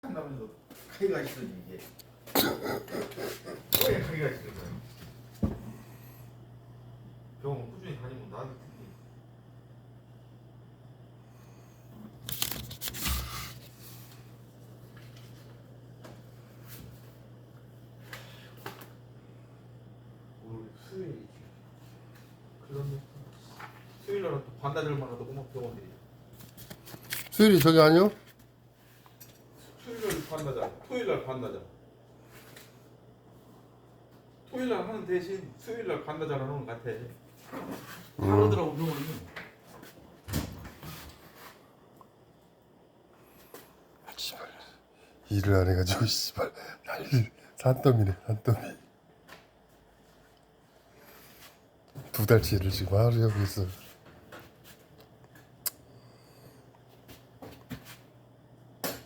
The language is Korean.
한다면서 카이가 있으니 이게 왜 카이가 있는 거야? 병원 꾸준히 다니면 나도 텐데. 오늘 수요일이지. 그러면 수요일날은 또 반나절만 하도 꼬막 병원들이. 수율이 저기 아니요? 수요일날 반나절, 토요일날 반나절. 토요일날 하는 대신 수요일날 반나절 하는 것 같아. 다르더라고 병원이. 씨발 일을 안 해가지고 씨발 난리 산더미네 산더미. 2달치 일을 지금 하루 하고 있어.